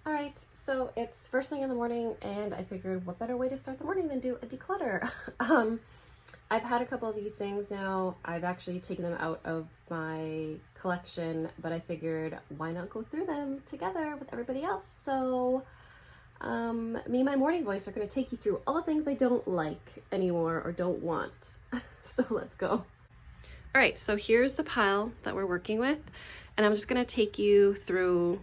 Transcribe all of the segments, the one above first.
Alright, so it's first thing in the morning and I figured what better way to start the morning than do a declutter. I've had a couple of these things now. I've actually taken them out of my collection, but I figured why not go through them together with everybody else. So me and my morning voice are going to take you through all the things I don't like anymore or don't want. So let's go. All right, so here's the pile that we're working with, and I'm just going to take you through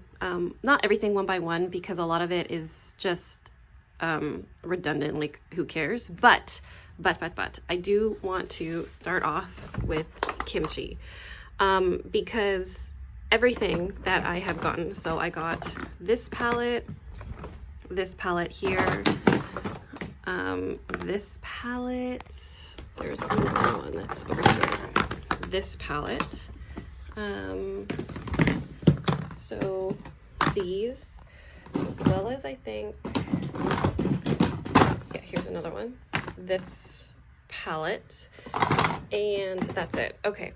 not everything one by one because a lot of it is just redundant, like who cares, but I do want to start off with kimchi because everything that I have gotten, so I got this palette here, this palette, there's another one that's over here, this palette, so these, as well as I think, yeah, here's another one, this palette, and that's it. Okay.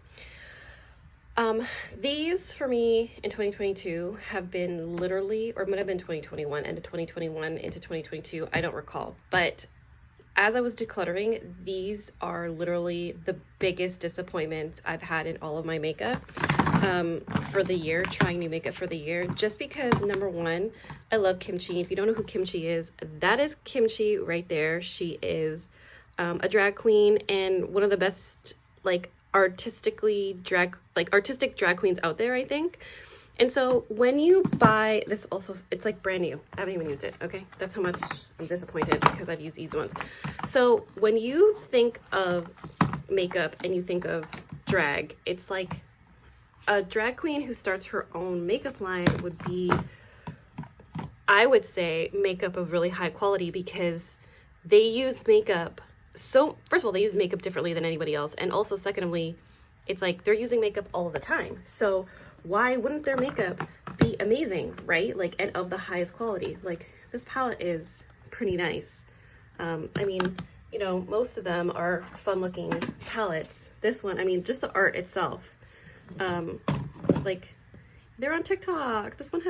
These for me in 2022 have been literally, or it might have been 2021, end of 2021 into 2022, I don't recall, but as I was decluttering, these are literally the biggest disappointments I've had in all of my makeup for the year, trying new makeup for the year, just because number one, I love Kimchi. If you don't know who Kimchi is, that is Kimchi right there. She is a drag queen and one of the best artistic drag queens out there, I think. And so when you buy this, also it's like brand new, I haven't even used it. Okay, that's how much I'm disappointed because I've used these ones. So when you think of makeup and you think of drag, it's like a drag queen who starts her own makeup line would be, I would say, makeup of really high quality because they use makeup. So first of all, they use makeup differently than anybody else, and also secondly, it's like they're using makeup all the time. So why wouldn't their makeup be amazing, right? Like, and of the highest quality. Like, this palette is pretty nice. I mean, you know, most of them are fun looking palettes. This one, I mean, just the art itself, like, they're on TikTok. This one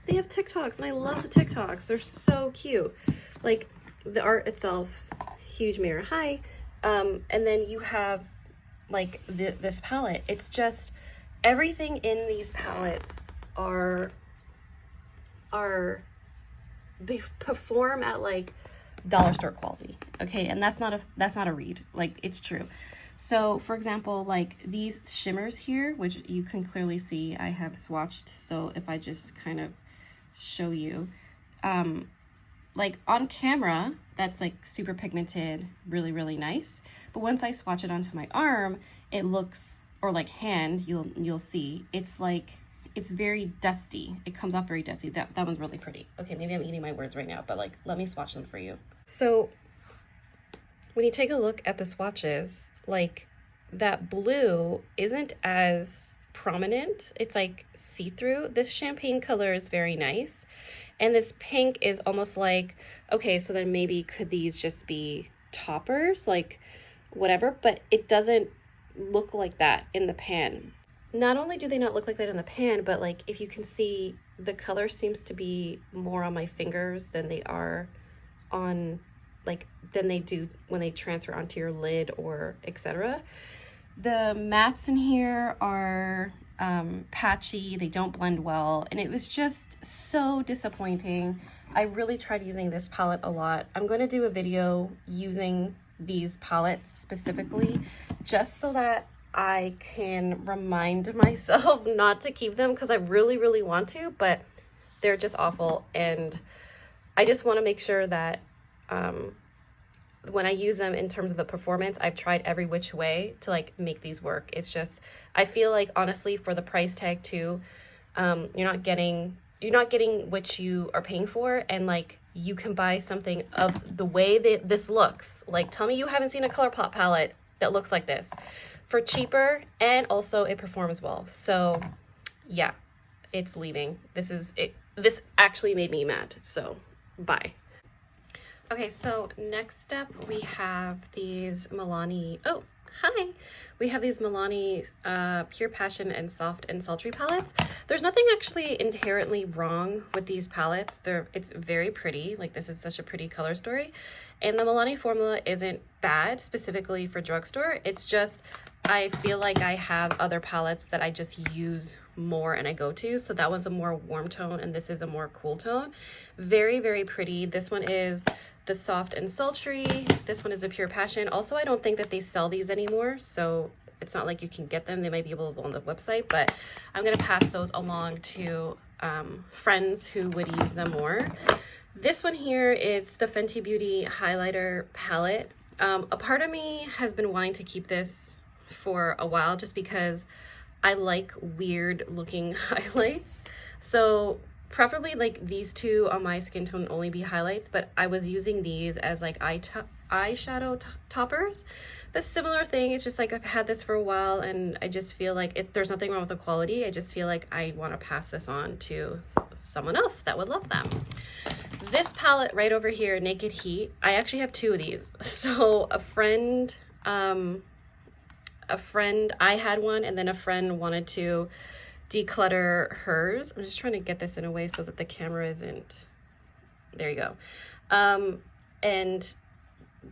they have TikToks, and I love the TikToks. They're so cute. Like, the art itself, huge mirror, hi. And then you have like this palette. It's just everything in these palettes they perform at like dollar store quality, okay? And that's not a read, like, it's true. So for example, like these shimmers here, which you can clearly see I have swatched, so if I just kind of show you, like on camera, that's like super pigmented, really nice. But once I swatch it onto my arm, it looks, or like hand, you'll see, it's like, it's very dusty. It comes off very dusty. That one's really pretty. Okay, maybe I'm eating my words right now, but like, let me swatch them for you. So when you take a look at the swatches, like that blue isn't as prominent. It's like see-through. This champagne color is very nice. And this pink is almost like, okay, so then maybe could these just be toppers, like whatever, but it doesn't look like that in the pan. Not only do they not look like that in the pan, but like if you can see, the color seems to be more on my fingers than they are on, like, than they do when they transfer onto your lid or etc. The mattes in here are patchy, they don't blend well, and it was just so disappointing. I really tried using this palette a lot. I'm going to do a video using these palettes specifically just so that I can remind myself not to keep them, because I really want to, but they're just awful. And I just want to make sure that when I use them in terms of the performance, I've tried every which way to like make these work. It's just, I feel like honestly for the price tag too, you're not getting what you are paying for, and like you can buy something of the way that this looks. Like, tell me you haven't seen a ColourPop palette that looks like this for cheaper, and also it performs well. So yeah, it's leaving. This actually made me mad, so bye. Okay, so next up we have these Milani, oh, Hi! We have these Milani Pure Passion and Soft and Sultry palettes. There's nothing actually inherently wrong with these palettes. It's very pretty. Like, this is such a pretty color story. And the Milani formula isn't bad specifically for drugstore. It's just, I feel like I have other palettes that I just use more and I go to. So that one's a more warm tone and this is a more cool tone. Very, very pretty. This one is the Soft and Sultry. This one is a Pure Passion. Also, I don't think that they sell these anymore, so it's not like you can get them. They might be available on the website, but I'm gonna pass those along to friends who would use them more. This one here is the Fenty Beauty highlighter palette. A part of me has been wanting to keep this for a while just because I like weird looking highlights. So preferably like these two on my skin tone only be highlights, but I was using these as like eyeshadow toppers. The similar thing, it's just like I've had this for a while and I just feel like there's nothing wrong with the quality. I just feel like I want to pass this on to someone else that would love them. This palette right over here, Naked Heat, I actually have two of these. So a friend, I had one and then a friend wanted to declutter hers. I'm just trying to get this in a way so that the camera isn't, there you go. And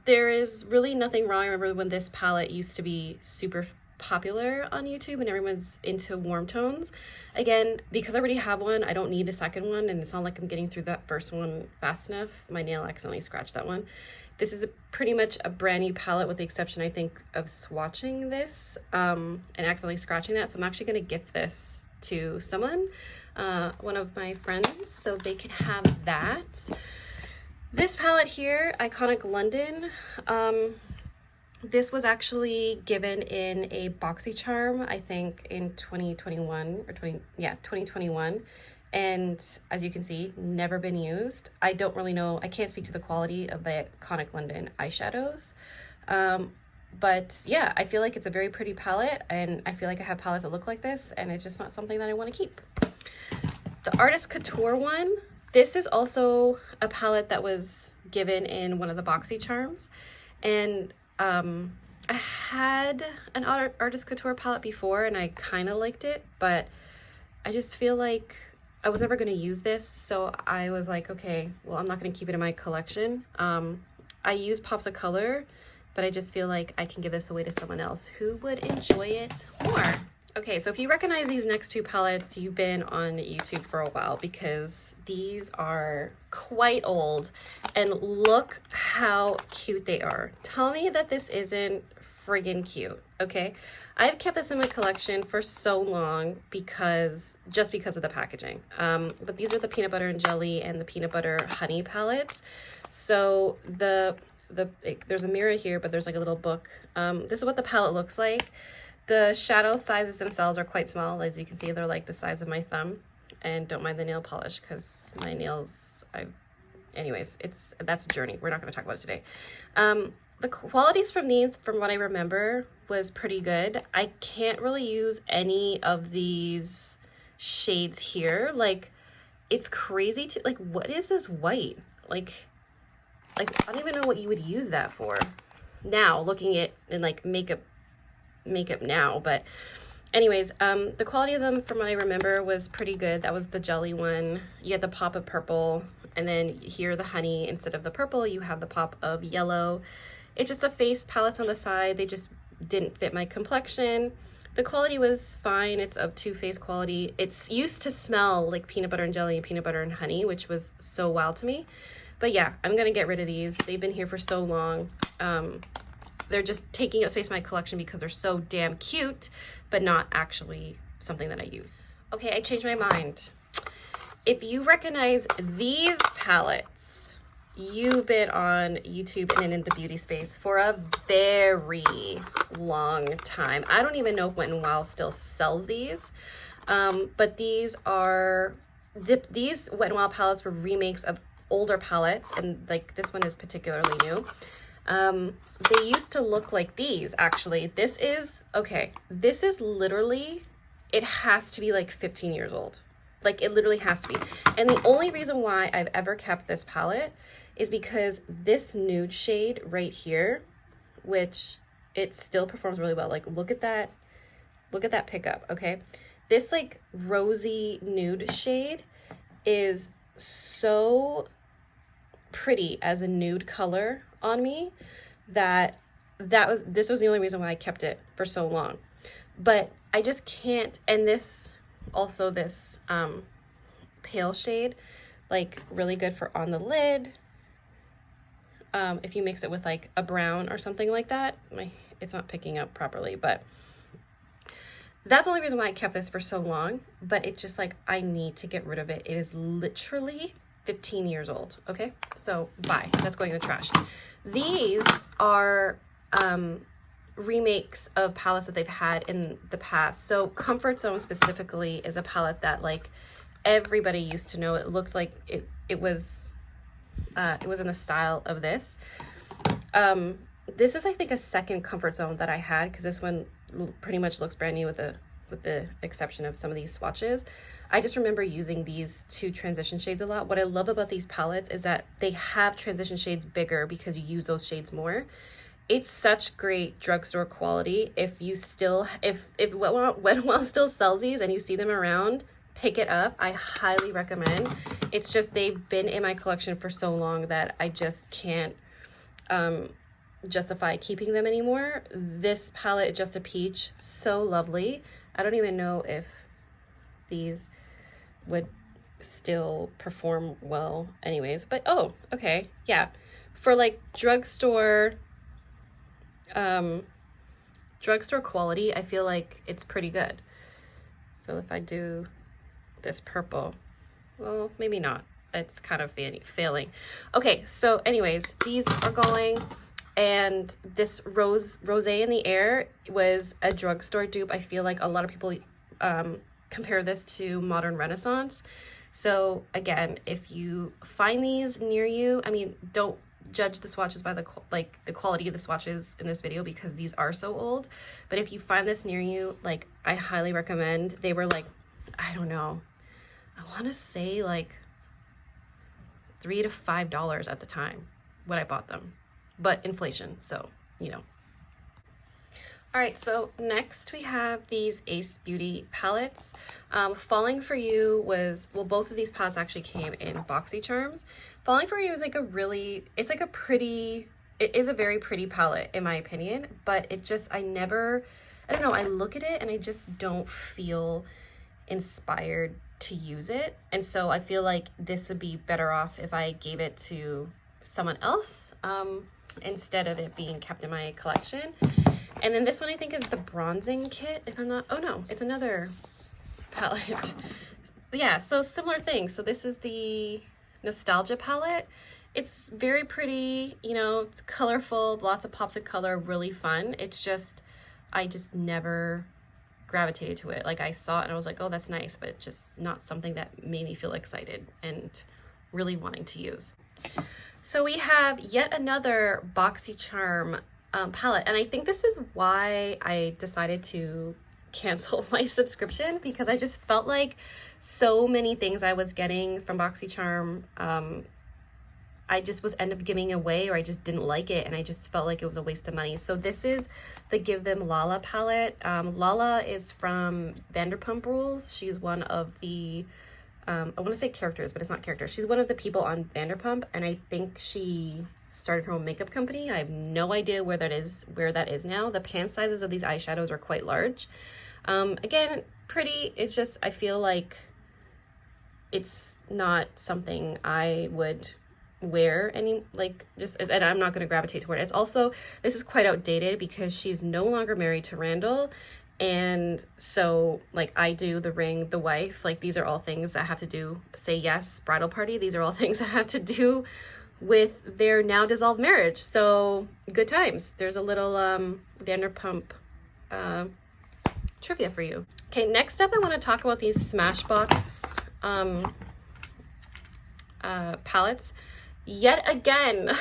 there is really nothing wrong. I remember when this palette used to be super popular on YouTube and everyone's into warm tones. Again, because I already have one, I don't need a second one, and it's not like I'm getting through that first one fast enough. My nail accidentally scratched that one. This is pretty much a brand new palette with the exception, I think, of swatching this and accidentally scratching that. So I'm actually going to gift this to someone, one of my friends, so they can have that. This palette here, Iconic London, this was actually given in a BoxyCharm, I think in 2021 or 2021. And as you can see, never been used. I don't really know, I can't speak to the quality of the Iconic London eyeshadows. But yeah, I feel like it's a very pretty palette and I feel like I have palettes that look like this and it's just not something that I want to keep. The Artist Couture one, this is also a palette that was given in one of the BoxyCharms. And I had an Artist Couture palette before and I kind of liked it, but I just feel like I was never going to use this. So I was like, okay, well, I'm not going to keep it in my collection. I use Pops of Color, but I just feel like I can give this away to someone else who would enjoy it more. Okay, so if you recognize these next two palettes, you've been on YouTube for a while because these are quite old and look how cute they are. Tell me that this isn't friggin' cute, okay? I've kept this in my collection for so long just because of the packaging. But these are the peanut butter and jelly and the peanut butter honey palettes. So there's a mirror here, but there's like a little book. This is what the palette looks like. The shadow sizes themselves are quite small. As you can see, they're like the size of my thumb. And don't mind the nail polish because my nails, anyways, that's a journey. We're not going to talk about it today. The qualities from these, from what I remember, was pretty good. I can't really use any of these shades here. Like, it's crazy to, like, what is this white? Like I don't even know what you would use that for now, looking at in like makeup now. But anyways, the quality of them from what I remember was pretty good. That was the jelly one. You had the pop of purple, and then here the honey, instead of the purple, you have the pop of yellow. It's just the face palettes on the side, they just didn't fit my complexion. The quality was fine. It's of Too Faced quality. It's used to smell like peanut butter and jelly and peanut butter and honey, which was so wild to me. But yeah, I'm gonna get rid of these. They've been here for so long. They're just taking up space in my collection because they're so damn cute, but not actually something that I use. Okay, I changed my mind. If you recognize these palettes, you've been on YouTube and in the beauty space for a very long time. I don't even know if Wet n Wild still sells these, but these Wet n Wild palettes were remakes of older palettes, and like this one is particularly new. They used to look like these, actually. This is literally, it has to be like 15 years old. Like, it literally has to be. And the only reason why I've ever kept this palette is because this nude shade right here, which it still performs really well. Like, look at that pickup, okay? This like rosy nude shade is so pretty as a nude color on me that this was the only reason why I kept it for so long. But I just can't, and this pale shade, like really good for on the lid. If you mix it with like a brown or something like that. It's not picking up properly, but that's the only reason why I kept this for so long. But it's just like, I need to get rid of it. It is literally 15 years old. Okay, so bye, that's going in the trash. These are remakes of palettes that they've had in the past. So Comfort Zone specifically is a palette that like everybody used to know. It looked like it was in the style of this. This is, I think, a second Comfort Zone that I had, because this one pretty much looks brand new with the exception of some of these swatches. I just remember using these two transition shades a lot. What I love about these palettes is that they have transition shades bigger because you use those shades more. It's such great drugstore quality. If Wetwell still sells these and you see them around, pick it up. I highly recommend. It's just, they've been in my collection for so long that I just can't justify keeping them anymore. This palette, Just a Peach, so lovely. I don't even know if these would still perform well anyways, but oh, okay, yeah, for like drugstore quality, I feel like it's pretty good. So if I do this purple, well, maybe not, it's kind of failing. Okay, so anyways, these are going, and this Rosé in the Air was a drugstore dupe. I feel like a lot of people compare this to Modern Renaissance. So again, if you find these near you, I mean, don't judge the swatches by the quality of the swatches in this video, because these are so old. But if you find this near you, like, I highly recommend. They were like, I don't know, I want to say like $3 to $5 at the time when I bought them, but inflation, so you know. All right, so next we have these Ace Beauty palettes. Falling for You was, well, both of these palettes actually came in BoxyCharms. Falling for You is like it is a very pretty palette in my opinion, but it just, I don't know, I look at it and I just don't feel inspired to use it. And so I feel like this would be better off if I gave it to someone else instead of it being kept in my collection. And then this one I think is the bronzing kit, if I'm not, oh no, it's another palette. Yeah, so similar thing. So this is the Nostalgia palette. It's very pretty, you know, it's colorful, lots of pops of color, really fun. It's just, I just never gravitated to it. Like, I saw it and I was like, oh, that's nice, but it's just not something that made me feel excited and really wanting to use. So we have yet another BoxyCharm palette, and I think this is why I decided to cancel my subscription, because I just felt like so many things I was getting from BoxyCharm I just end up giving away, or I just didn't like it, and I just felt like it was a waste of money. So this is the Give Them Lala palette. Lala is from Vanderpump Rules. She's one of the I want to say characters, but it's not characters. She's one of the people on Vanderpump, and I think she started her own makeup company. I have no idea where that is now. The pan sizes of these eyeshadows are quite large. Again, pretty. It's just, I feel like it's not something I would wear and I'm not going to gravitate toward it. It's also, this is quite outdated because she's no longer married to Randall. And so, like, I do the ring, the wife, like, these are all things that have to do, say yes, bridal party. These are all things that have to do with their now dissolved marriage. So good times. There's a little Vanderpump trivia for you. Okay, next up I want to talk about these Smashbox palettes. Yet again,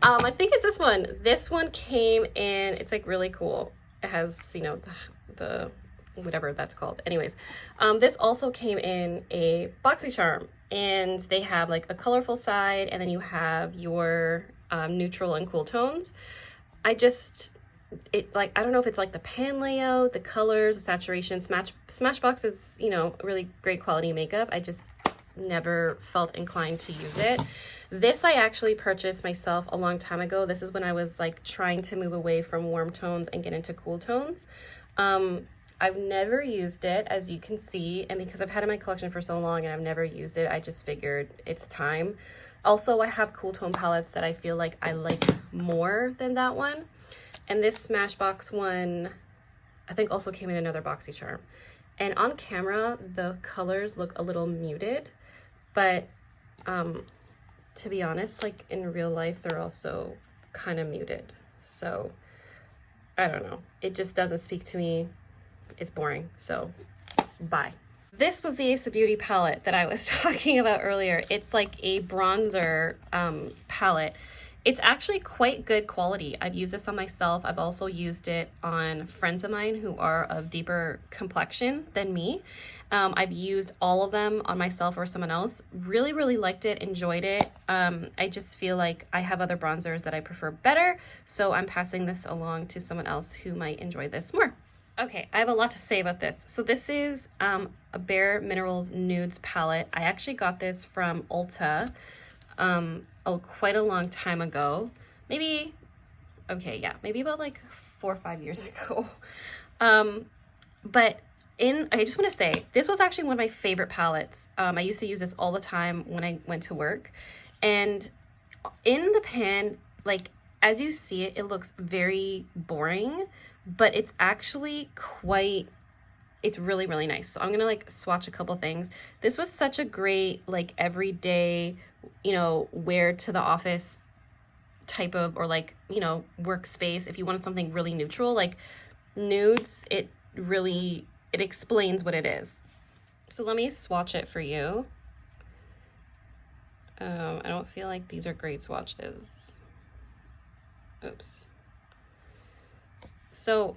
I think it's this one. This one came in, it's like really cool. It has, you know, the whatever that's called. Anyways, this also came in a BoxyCharm, and they have like a colorful side, and then you have your neutral and cool tones. I don't know if it's like the pan layout, the colors, the saturation. Smashbox is, you know, really great quality makeup. I just never felt inclined to use it. This I actually purchased myself a long time ago. This is when I was like trying to move away from warm tones and get into cool tones. I've never used it, as you can see, and because I've had it in my collection for so long and I've never used it, I just figured it's time. Also, I have cool tone palettes that I feel like I like more than that one. And this Smashbox one, I think also came in another BoxyCharm. And on camera, the colors look a little muted, but to be honest, like in real life, they're also kind of muted. So I don't know. It just doesn't speak to me. It's boring. So bye. This was the Ace of Beauty palette that I was talking about earlier. It's like a bronzer palette. It's actually quite good quality. I've used this on myself. I've also used it on friends of mine who are of deeper complexion than me. I've used all of them on myself or someone else. Really, really liked it, enjoyed it. I just feel like I have other bronzers that I prefer better, so I'm passing this along to someone else who might enjoy this more. Okay, I have a lot to say about this. So this is a Bare Minerals Nudes palette. I actually got this from Ulta quite a long time ago. Maybe about like 4 or 5 years ago. But I just want to say, this was actually one of my favorite palettes. I used to use this all the time when I went to work. And in the pan, like, as you see it, it looks very boring, but it's actually it's really, really nice. So I'm gonna like swatch a couple things. This was such a great, like, everyday, you know, wear to the office type of, or like, you know, workspace. If you wanted something really neutral, like nudes, it explains what it is. So let me swatch it for you. I don't feel like these are great swatches. Oops. So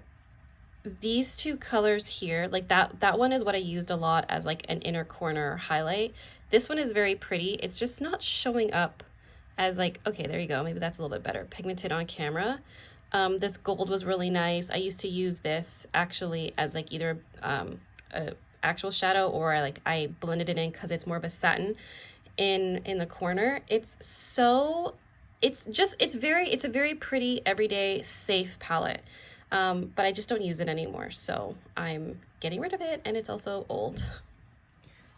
these two colors here, like that one is what I used a lot as like an inner corner highlight. This one is very pretty. It's just not showing up as like, okay, there you go. Maybe that's a little bit better. Pigmented on camera. This gold was really nice. I used to use this actually as like either a actual shadow, or like I blended it in because it's more of a satin in the corner. It's a very pretty, everyday, safe palette. But I just don't use it anymore, so I'm getting rid of it, and it's also old.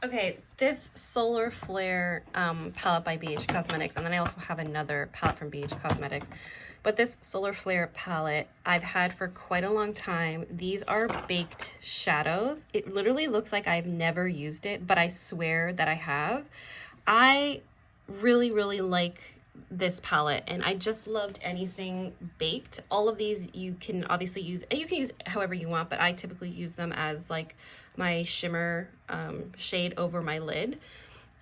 Okay, this Solar Flare palette by BH Cosmetics, and then I also have another palette from BH Cosmetics. But this Solar Flare palette I've had for quite a long time. These are baked shadows. It literally looks like I've never used it, but I swear that I have. I really, really like this palette, and I just loved anything baked. All of these you can obviously use, you can use however you want, but I typically use them as like my shimmer shade over my lid,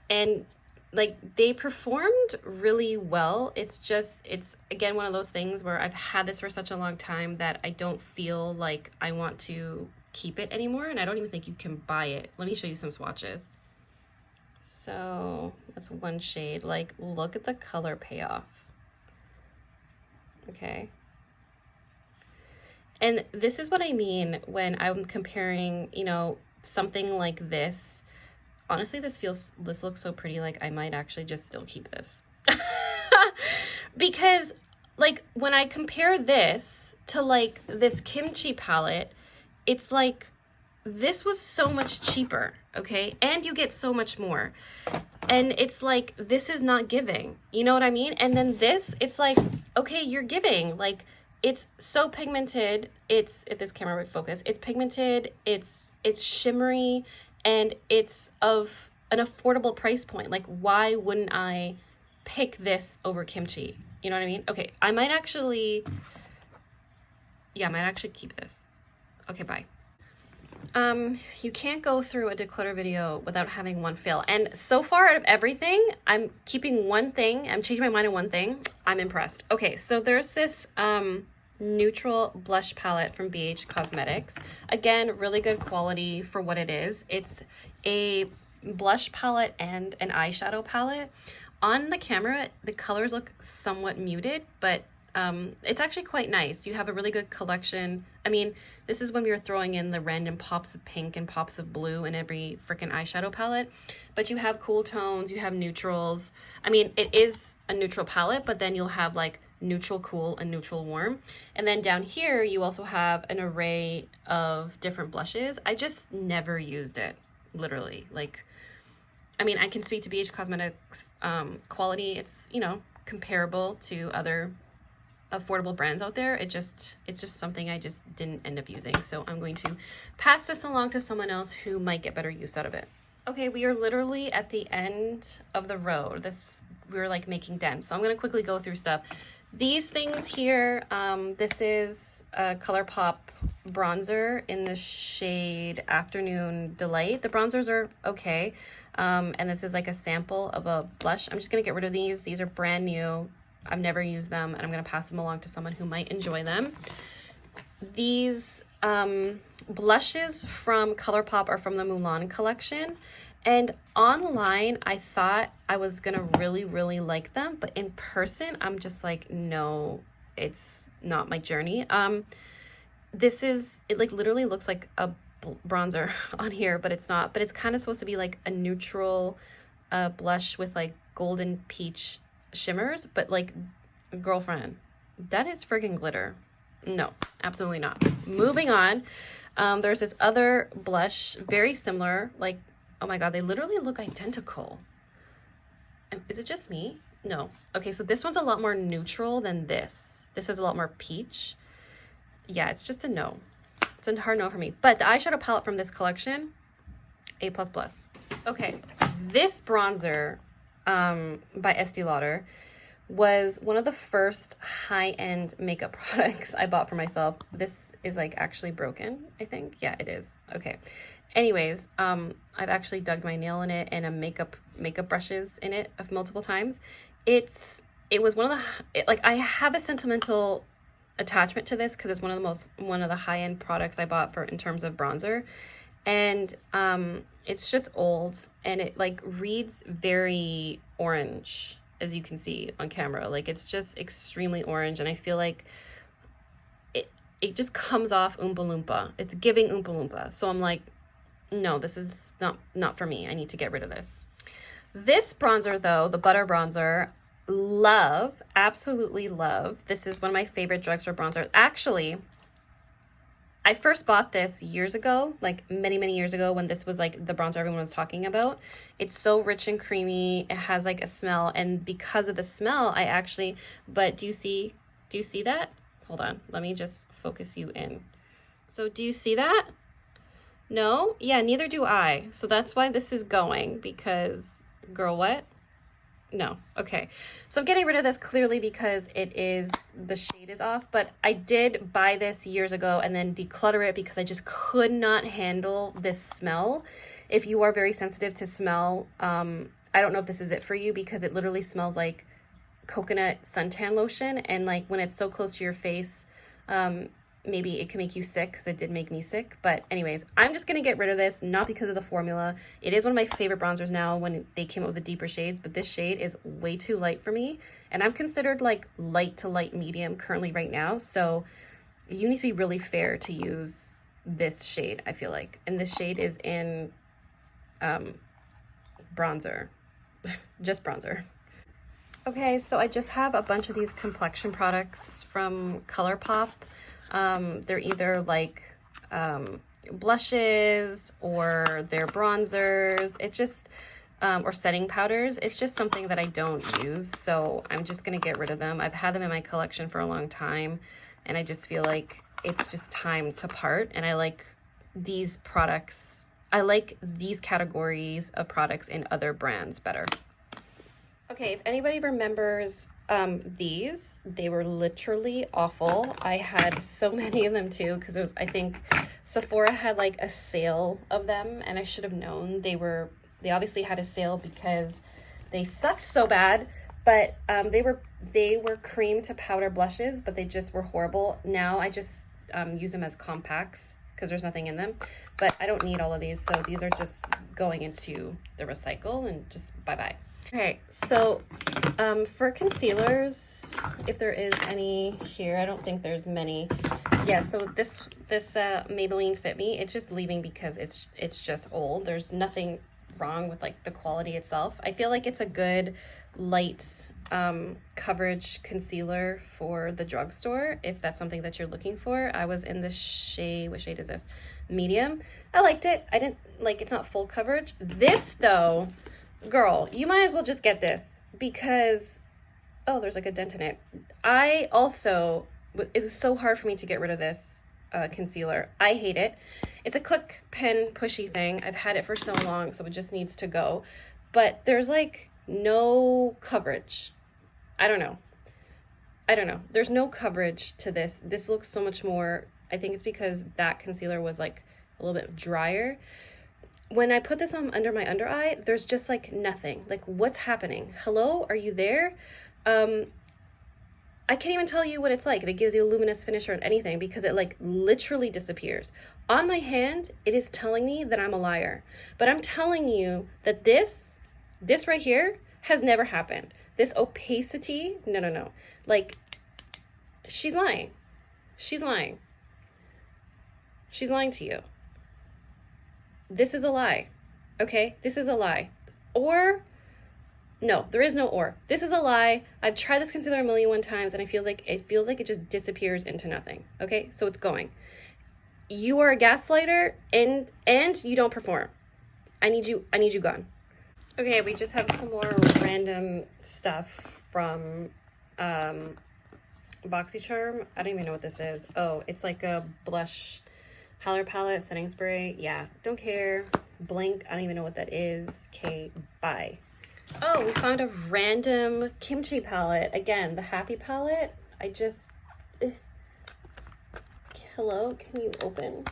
and like they performed really well. It's again one of those things where I've had this for such a long time that I don't feel like I want to keep it anymore, and I don't even think you can buy it. Let me show you some swatches. So that's one shade. Like, look at the color payoff. Okay. And this is what I mean when I'm comparing, you know, something like this. Honestly, this looks so pretty, like I might actually just still keep this. Because like when I compare this to like this Kimchi palette, it's like this was so much cheaper, okay? And you get so much more. And it's like, this is not giving, you know what I mean? And then this, it's like, okay, you're giving. Like, it's so pigmented. If this camera would focus, it's pigmented, it's shimmery, and it's of an affordable price point. Like, why wouldn't I pick this over Kimchi? You know what I mean? Okay, I might actually keep this. Okay, bye. You can't go through a declutter video without having one fail. And so far out of everything, I'm keeping one thing. I'm changing my mind on one thing. I'm impressed. Okay, so there's this neutral blush palette from BH Cosmetics. Again, really good quality for what it is. It's a blush palette and an eyeshadow palette. On the camera, the colors look somewhat muted, but it's actually quite nice. You have a really good collection. I mean, this is when we were throwing in the random pops of pink and pops of blue in every freaking eyeshadow palette, but you have cool tones, you have neutrals. I mean, it is a neutral palette, but then you'll have like neutral cool and neutral warm. And then down here, you also have an array of different blushes. I just never used it, literally. Like, I mean, I can speak to BH Cosmetics quality. It's, you know, comparable to other affordable brands out there. It's just something I just didn't end up using. So I'm going to pass this along to someone else who might get better use out of it. Okay, we are literally at the end of the road. We're like making dents. So I'm gonna quickly go through stuff. These things here, this is a ColourPop bronzer in the shade Afternoon Delight. The bronzers are okay. And this is like a sample of a blush. I'm just gonna get rid of these. These are brand new. I've never used them, and I'm gonna pass them along to someone who might enjoy them. These blushes from ColourPop are from the Milani collection. And online, I thought I was gonna really, really like them, but in person, I'm just like, no, it's not my journey. It like literally looks like a bronzer on here, but it's not. But it's kind of supposed to be like a neutral blush with like golden peach shimmers, but like, girlfriend, that is friggin' glitter. No, absolutely not. Moving on, there's this other blush, very similar, like, oh my god, they literally look identical. Is it just me? No. Okay, so this one's a lot more neutral than this. This is a lot more peach. Yeah, it's just a no. It's a hard no for me. But the eyeshadow palette from this collection, A++. Okay, this bronzer by Estee Lauder was one of the first high-end makeup products I bought for myself. This is like actually broken, I think. Yeah, it is. Okay. Anyways, I've actually dug my nail in it and a makeup brushes in it multiple times. It was one of the, like, I have a sentimental attachment to this because it's one of the high-end products I bought in terms of bronzer. And it's just old, and it like reads very orange, as you can see on camera. Like, it's just extremely orange, and I feel like it just comes off Oompa Loompa. It's giving Oompa Loompa. So I'm like, no, this is not for me. I need to get rid of this. This bronzer though, the Butter Bronzer, love, absolutely love. This is one of my favorite drugstore bronzers. Actually, I first bought this years ago, like many, many years ago, when this was like the bronzer everyone was talking about. It's so rich and creamy. It has like a smell, and because of the smell, but do you see that? Hold on, let me just focus you in. So do you see that? No? Yeah, neither do I. So that's why this is going, because, girl, what? No. Okay. So I'm getting rid of this clearly because the shade is off, but I did buy this years ago and then declutter it because I just could not handle this smell. If you are very sensitive to smell, I don't know if this is it for you, because it literally smells like coconut suntan lotion, and like when it's so close to your face, maybe it can make you sick, because it did make me sick. But anyways, I'm just gonna get rid of this, not because of the formula. It is one of my favorite bronzers now when they came out with the deeper shades, but this shade is way too light for me, and I'm considered like light to light medium currently right now, so you need to be really fair to use this shade, I feel like. And this shade is in bronzer. Just bronzer. Okay, so I just have a bunch of these complexion products from ColourPop. They're either like blushes, or they're bronzers. It just or setting powders. It's just something that I don't use, so I'm just gonna get rid of them. I've had them in my collection for a long time, and I just feel like it's just time to part. And I like these products. I like these categories of products in other brands better. Okay, if anybody remembers they were literally awful. I had so many of them too, because I think Sephora had like a sale of them, and I should have known. They obviously had a sale because they sucked so bad, but they were cream to powder blushes, but they just were horrible. Now I just use them as compacts because there's nothing in them, but I don't need all of these, so these are just going into the recycle and just bye-bye. Okay, so For concealers, if there is any here, I don't think there's many. Yeah, so this Maybelline Fit Me, it's just leaving because it's just old. There's nothing wrong with like the quality itself. I feel like it's a good light coverage concealer for the drugstore if that's something that you're looking for. I was in the shade, what shade is this? Medium. I liked it. I didn't like, it's not full coverage. This though, girl, you might as well just get this because, oh, there's like a dent in it. I also, it was so hard for me to get rid of this concealer. I hate it. It's a click pen pushy thing. I've had it for so long, so it just needs to go. But there's like no coverage. I don't know. There's no coverage to this. This looks so much more, I think it's because that concealer was like a little bit drier. When I put this on under my under eye, there's just like nothing. Like, what's happening? Hello, are you there? I can't even tell you what it's like. If it gives you a luminous finish or anything because it like literally disappears. On my hand, it is telling me that I'm a liar. But I'm telling you that this right here has never happened. This opacity, no. Like, she's lying. She's lying. She's lying to you. This is a lie, okay? This is a lie. Or, no, there is no or. This is a lie. I've tried this concealer a million times and it feels like it just disappears into nothing, okay? So it's going. You are a gaslighter and you don't perform. I need you gone. Okay, we just have some more random stuff from BoxyCharm. I don't even know what this is. Oh, it's like a blush highlighter palette, setting spray. Yeah, don't care. Blink, I don't even know what that is. Okay, bye. Oh, we found a random Kimchi palette. Again, the Happy palette. I just... Hello, can you open?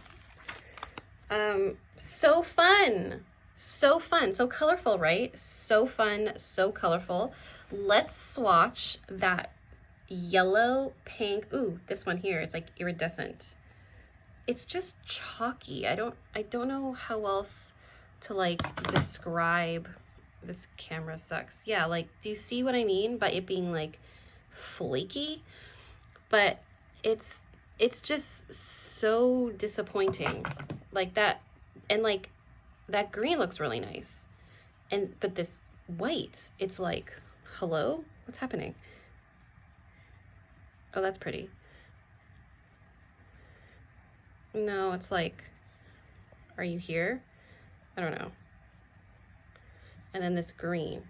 So fun. So fun. So colorful, right? So fun, so colorful. Let's swatch that yellow, pink. Ooh, this one here. It's like iridescent. It's just chalky. I don't know how else to like describe. This camera sucks. Yeah, like, do you see what I mean by it being like flaky? But it's just so disappointing. Like that, and like that green looks really nice. But this white, it's like, hello? What's happening? Oh, that's pretty. No, it's like, are you here? I don't know. And then this green.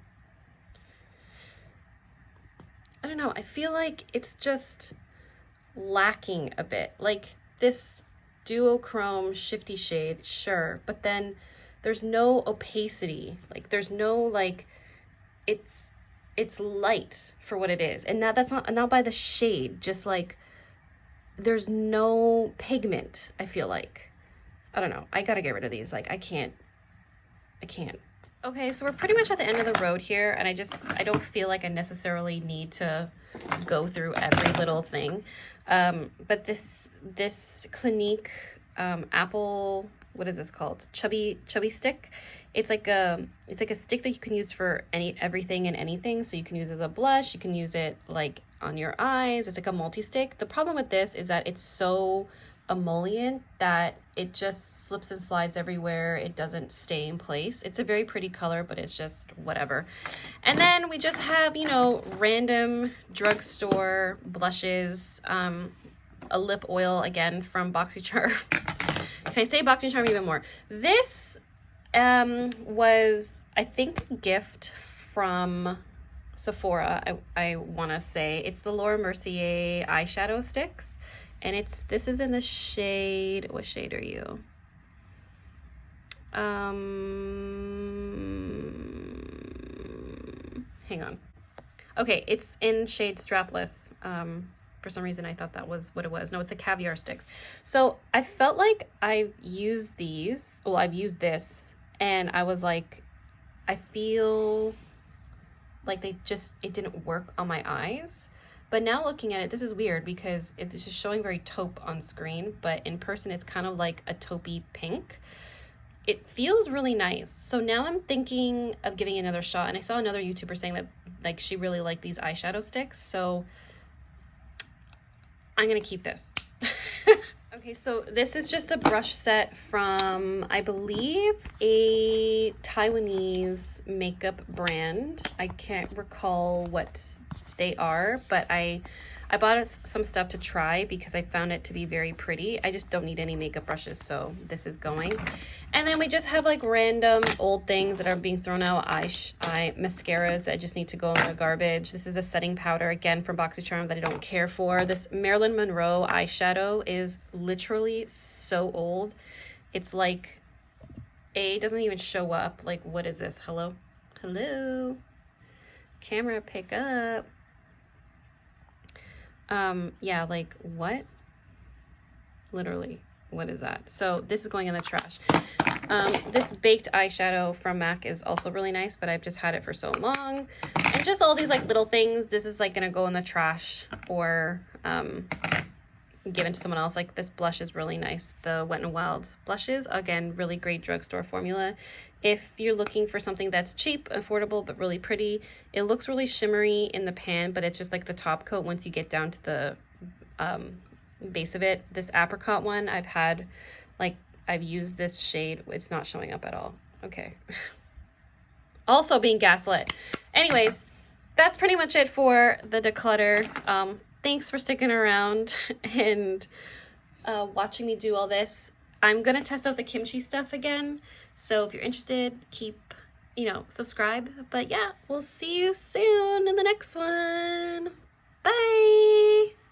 I don't know. I feel like it's just lacking a bit. Like this duochrome shifty shade, sure. But then there's no opacity. Like there's no like, it's light for what it is. And now that's not by the shade, just like, there's no pigment, I feel like. I don't know. I gotta get rid of these. Like, I can't. Okay, so we're pretty much at the end of the road here, and I don't feel like I necessarily need to go through every little thing. But this Clinique apple, what is this called? Chubby stick. It's like a stick that you can use for everything and anything. So you can use it as a blush, you can use it like on your eyes. It's like a multi-stick. The problem with this is that it's so emollient that it just slips and slides everywhere. It doesn't stay in place. It's a very pretty color, but it's just whatever. And then we just have, you know, random drugstore blushes, a lip oil again from BoxyCharm. Can I say BoxyCharm even more? This was, I think, a gift from Sephora, I want to say. It's the Laura Mercier eyeshadow sticks. And this is in the shade, what shade are you? Hang on. Okay, it's in shade Strapless. For some reason, I thought that was what it was. No, it's a Caviar Sticks. So I felt like I've used these. Well, I've used this, and I was like, I feel like it didn't work on my eyes. But now looking at it, this is weird because it's just showing very taupe on screen, but in person it's kind of like a taupey pink. it feels really nice. So now I'm thinking of giving it another shot. And I saw another YouTuber saying that like she really liked these eyeshadow sticks. So I'm gonna keep this. Okay, so this is just a brush set from, I believe, a Taiwanese makeup brand. I can't recall what they are, but I bought some stuff to try because I found it to be very pretty. I just don't need any makeup brushes, so this is going. And then we just have like random old things that are being thrown out. Eye mascaras that just need to go in the garbage. This is a setting powder, again, from BoxyCharm that I don't care for. This Marilyn Monroe eyeshadow is literally so old. It's like, it doesn't even show up. Like, what is this? Hello? Hello? Camera, pick up. Yeah, like what? Literally, what is that? So this is going in the trash. This baked eyeshadow from MAC is also really nice, but I've just had it for so long. And just all these like little things. This is like gonna go in the trash or given to someone else. Like this blush is really nice. The Wet n Wild blushes, again, really great drugstore formula. If you're looking for something that's cheap, affordable, but really pretty, it looks really shimmery in the pan, but it's just like the top coat once you get down to the base of it. This apricot one, I've used this shade. It's not showing up at all. Okay. Also being gaslit. Anyways, that's pretty much it for the declutter. Thanks for sticking around and watching me do all this. I'm going to test out the kimchi stuff again. So if you're interested, keep, subscribe. But yeah, we'll see you soon in the next one. Bye.